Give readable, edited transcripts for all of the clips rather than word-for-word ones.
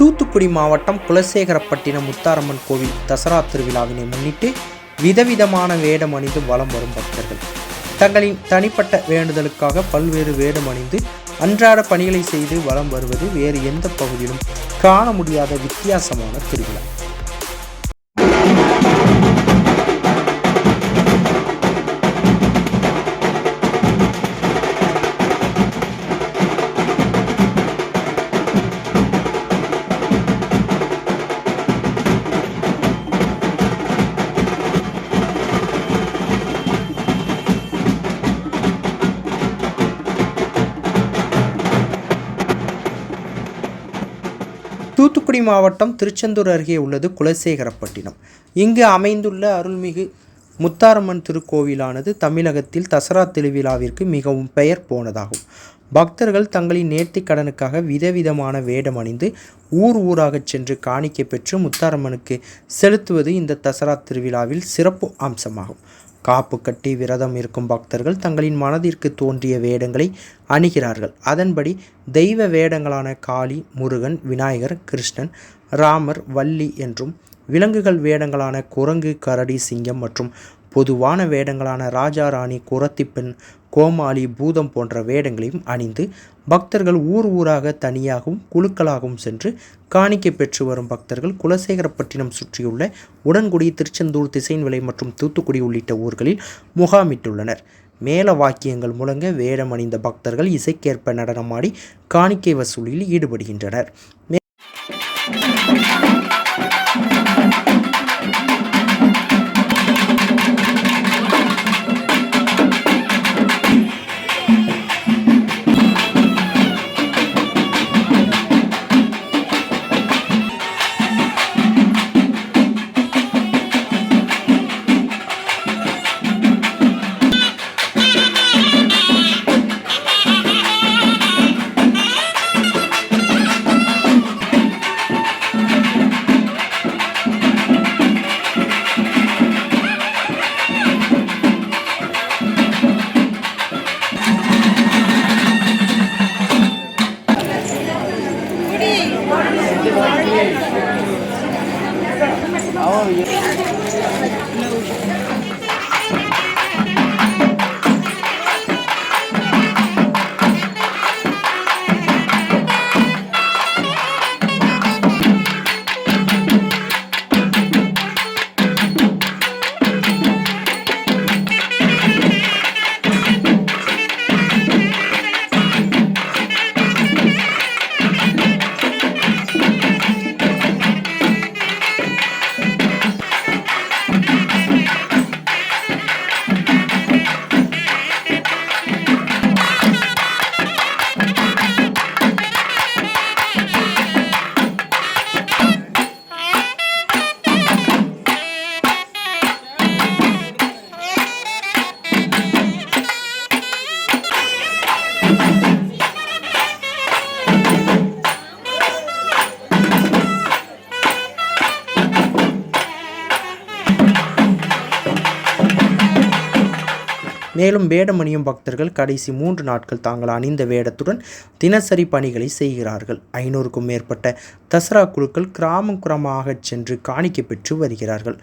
தூத்துக்குடி மாவட்டம் குலசேகரப்பட்டினம் முத்தாரம்மன் கோவில் தசரா திருவிழாவினை முன்னிட்டு விதவிதமான வேடம் அணிந்து வலம் வரும் பக்தர்கள் தங்களின் தனிப்பட்ட வேண்டுதலுக்காக பல்வேறு வேடம் அணிந்து அன்றாட பணிகளை செய்து வலம் வருவது வேறு எந்த பகுதியிலும் காண முடியாத வித்தியாசமான திருவிழா. தூத்துக்குடி மாவட்டம் திருச்செந்தூர் அருகே உள்ளது குலசேகரப்பட்டினம். இங்கு அமைந்துள்ள அருள்மிகு முத்தாரம்மன் திருக்கோவிலானது தமிழகத்தில் தசரா திருவிழாவிற்கு மிகவும் பெயர் போனதாகும். பக்தர்கள் தங்களின் நேர்த்திக் கடனுக்காக விதவிதமான வேடம் அணிந்து ஊராகச் சென்று காணிக்கை பெற்று முத்தாரம்மனுக்கு செலுத்துவது இந்த தசரா திருவிழாவில் சிறப்பு அம்சமாகும். காப்பு கட்டி விரதம் இருக்கும் பக்தர்கள் தங்களின் மனதிற்கு தோன்றிய வேடங்களை அணிகிறார்கள். அதன்படி தெய்வ வேடங்களான காளி, முருகன், விநாயகர், கிருஷ்ணன், ராமர், வள்ளி என்றும் விலங்குகள் வேடங்களான குரங்கு, கரடி, சிங்கம் மற்றும் பொதுவான வேடங்களான ராஜா, ராணி, குரத்திப்பெண், கோமாளி, பூதம் போன்ற வேடங்களையும் அணிந்து பக்தர்கள் ஊராக தனியாகவும் குழுக்களாகவும் சென்று காணிக்கை பெற்று வரும் பக்தர்கள் குலசேகரப்பட்டினம் சுற்றியுள்ள உடன்குடி, திருச்செந்தூர், திசைன்விளை மற்றும் தூத்துக்குடி உள்ளிட்ட ஊர்களில் முகாமிட்டுள்ளனர். மேல வாக்கியங்கள் முழங்க வேடம் அணிந்த பக்தர்கள் இசைக்கேற்ப நடனமாடி காணிக்கை வசூலில் ஈடுபடுகின்றனர். மேலும் வேடம் அணியும் பக்தர்கள் கடைசி 3 நாட்கள் தாங்கள் அணிந்த வேடத்துடன் தினசரி பணிகளை செய்கிறார்கள். 500க்கும் மேற்பட்ட தசரா குழுக்கள் கிராமமாக சென்று காணிக்கை பெற்று வருகிறார்கள்.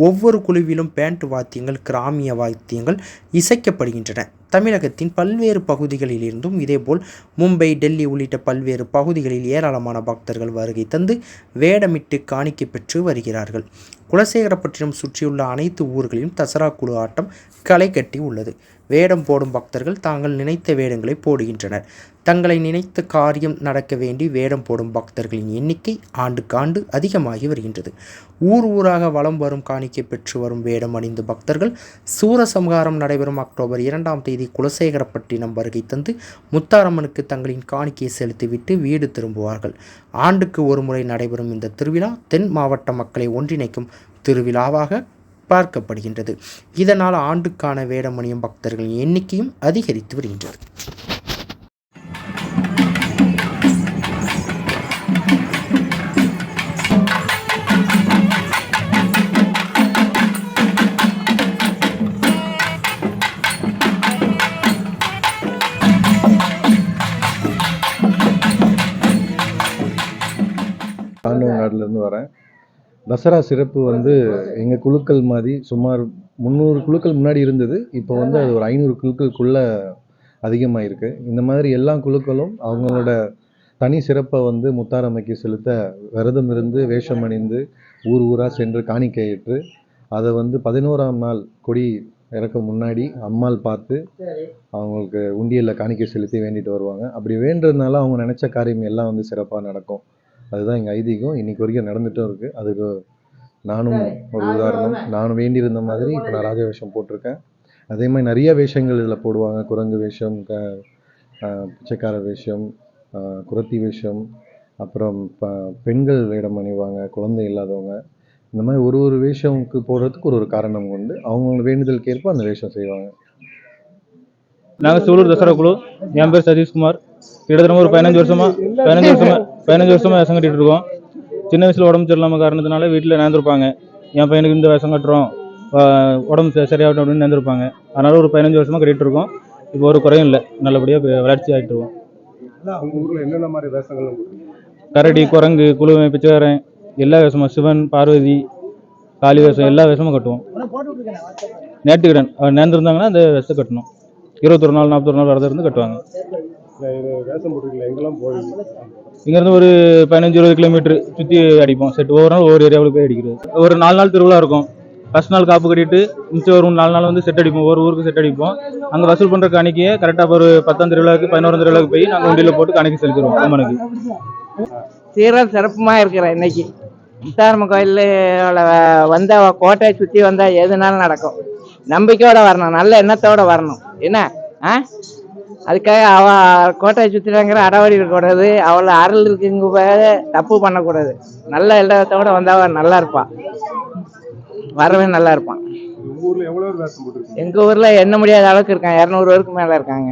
ஒவ்வொரு குழுவிலும் பேண்ட் வாத்தியங்கள், கிராமிய வாத்தியங்கள் இசைக்கப்படுகின்றன. தமிழகத்தின் பல்வேறு பகுதிகளிலிருந்தும் இதேபோல் மும்பை, டெல்லி உள்ளிட்ட பல்வேறு பகுதிகளில் ஏராளமான பக்தர்கள் வருகை தந்து வேடமிட்டு காணிக்கை பெற்று வருகிறார்கள். குலசேகரப்பட்டினம் சுற்றியுள்ள அனைத்து ஊர்களிலும் தசரா குழு ஆட்டம் களை கட்டி உள்ளது. வேடம் போடும் பக்தர்கள் தாங்கள் நினைத்த வேடங்களை போடுகின்றனர். தங்களை நினைத்த காரியம் நடக்க வேண்டி வேடம் போடும் பக்தர்களின் எண்ணிக்கை ஆண்டுக்காண்டு அதிகமாகி வருகின்றது. ஊராக வலம் வரும் காணிக்கை பெற்று வரும் வேடம் அணிந்த பக்தர்கள் சூரசம்ஹாரம் நடைபெறும் அக்டோபர் 2ஆம் தேதி குலசேகரப்பட்டினம் வருகை தந்து முத்தாரம்மனுக்கு தங்களின் காணிக்கையை செலுத்திவிட்டு வீடு திரும்புவார்கள். ஆண்டுக்கு ஒரு முறை நடைபெறும் இந்த திருவிழா தென் மாவட்ட மக்களை ஒன்றிணைக்கும் திருவிழாவாக பார்க்கப்படுகின்றது. இதனால் ஆண்டுக்கான வேடம் அணியும் பக்தர்களின் எண்ணிக்கையும் அதிகரித்து வருகின்றது. மீனவங்காடுலேருந்து வரேன். தசரா சிறப்பு வந்து எங்கள் குழுக்கள் மாதிரி சுமார் 300 குழுக்கள் முன்னாடி இருந்தது. இப்போ வந்து அது ஒரு 500 குழுக்களுக்குள்ளே அதிகமாகிருக்கு. இந்த மாதிரி எல்லா குழுக்களும் அவங்களோட தனி சிறப்பை வந்து முத்தாரம்மைக்கு செலுத்த விரதம் இருந்து வேஷம் அணிந்து ஊர் ஊராக சென்று காணிக்கையிட்டு அதை வந்து 11ஆம் நாள் கொடி இறக்க முன்னாடி அம்மாள் பார்த்து அவங்களுக்கு உண்டியலில் காணிக்கை செலுத்தி வேண்டிட்டு வருவாங்க. அப்படி வேண்டுறதுனால அவங்க நினச்ச காரியம் எல்லாம் வந்து சிறப்பாக நடக்கும். அதுதான் எங்கள் ஐதீகம். இன்றைக்கி வரைக்கும் நடந்துகிட்டும் இருக்குது. அதுக்கு நானும் ஒரு உதாரணம். நானும் வேண்டியிருந்த மாதிரி இப்போ நான் ராஜ வேஷம் போட்டிருக்கேன். அதே மாதிரி நிறைய வேஷங்கள் இதில் போடுவாங்க. குரங்கு வேஷம், பிச்சைக்கார வேஷம், குரத்தி வேஷம், அப்புறம் பெண்கள் வேடம் அணிவாங்க, குழந்தை இல்லாதவங்க. இந்த மாதிரி ஒரு வேஷமுக்கு போடுறதுக்கு ஒரு காரணம் கொண்டு அவங்களோட வேண்டுதலுக்கு ஏற்ப அந்த வேஷம் செய்வாங்க. நாங்கள் சூலூர் தசரா குழு. என் பேர் சதீஷ்குமார். கிட்டத்தட்ட ஒரு 15 வருஷமாக வேஷம் கட்டிகிட்டு இருக்கோம். சின்ன வயசில் உடம்பு சரியில்லாமல் காரணத்தினால வீட்டில் நேர்ந்துருப்பாங்க. என் பையனுக்கு இந்த வேஷம் கட்டுறோம், உடம்பு சரியாகட்டும் அப்படின்னு நேர்ந்துருப்பாங்க. அதனால் ஒரு 15 வருஷமாக கட்டிகிட்டு இருக்கோம். இப்போ ஒரு குறையும் இல்லை, நல்லபடியாக வளர்ச்சி ஆகிட்டு இருக்கோம். என்னென்ன மாதிரி வேஷங்கள்? கரடி, குரங்கு, குழுவை, பிச்சைக்காரன், எல்லா வேஷமும், சிவன், பார்வதி, காளி வேஷம், எல்லா வேஷமும் கட்டுவோம். நேர்த்திக்கடன் நேர்ந்துருந்தாங்கன்னா அந்த வேஷத்தை கட்டணும். 21 நாள் 41 நாள் வரது இருந்து கட்டுவாங்க. வேஷம் போட்டுருக்கீங்களா? எங்கெல்லாம் போவீங்க? இங்கேருந்து ஒரு 15-20 கிலோமீட்டர் சுற்றி அடிப்போம். செட் ஒவ்வொரு நாள் ஒவ்வொரு ஏரியாவுக்கு போய் அடிக்கிறது. ஒரு 4 நாள் திருவிழா இருக்கும். ஃபர்ஸ்ட் நாள் காப்பு கட்டிட்டு மிச்சம் ஒரு 4 நாள் வந்து செட் அடிப்போம். ஒரு ஊருக்கு செட் அடிப்போம். அங்கே வசூல் பண்ணுற காணிக்கையை கரெக்டாக ஒரு 10ஆம் திருவிழாவுக்கு 11ஆம் திருவிழாவுக்கு போய் நாங்கள் வண்டியில் போட்டு காணிக்கை செலுத்திடுவோம். அம்மனுக்கு சீரம் சிறப்புமாக இருக்கிறேன். இன்னைக்கு முத்தாரம்மன் கோயிலில் வந்த கோட்டையை சுற்றி வந்தால் எதுனாலும் நடக்கும். நம்பிக்கையோடு வரணும், நல்ல எண்ணத்தோடு வரணும். என்ன அதுக்காக கோட்டையை சுற்றினாங்கிற அடவடி இருக்கக்கூடாது. அவளை அருள் இருக்குங்க தப்பு பண்ணக்கூடாது. நல்ல எண்ணத்தோடு வந்தால் நல்லா இருப்பான், வரவே நல்லா இருப்பான். எங்கள் ஊரில் எண்ண முடியாத அளவுக்கு இருக்காங்க. 200 பேருக்கு மேலே இருக்காங்க.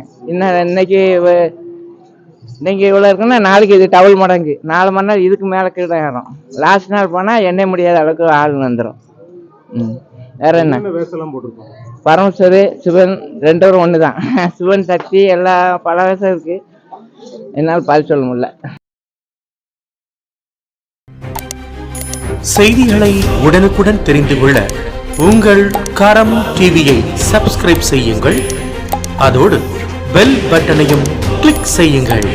இன்னைக்கு இவ்வளோ இருக்குன்னா நாளைக்கு இது டபுள் மடங்கு, 4 மணி நேரம் இதுக்கு மேலே கீழே ஏறும். லாஸ்ட் நாள் போனால் எண்ணெய் முடியாத அளவுக்கு ஆள் வந்துடும். வேற என்ன பரமேஸ்வரி, சிவன் 2 பேரும் ஒன்று தான். சிவன் சக்தி எல்லா பல வேஷம் இருக்குது. என்னால் பதில் சொல்ல முடியல. செய்திகளை உடனுக்குடன் தெரிந்து கொள்ள உங்கள் கரம் டிவியை சப்ஸ்கிரைப் செய்யுங்கள். அதோடு பெல் பட்டனையும் கிளிக் செய்யுங்கள்.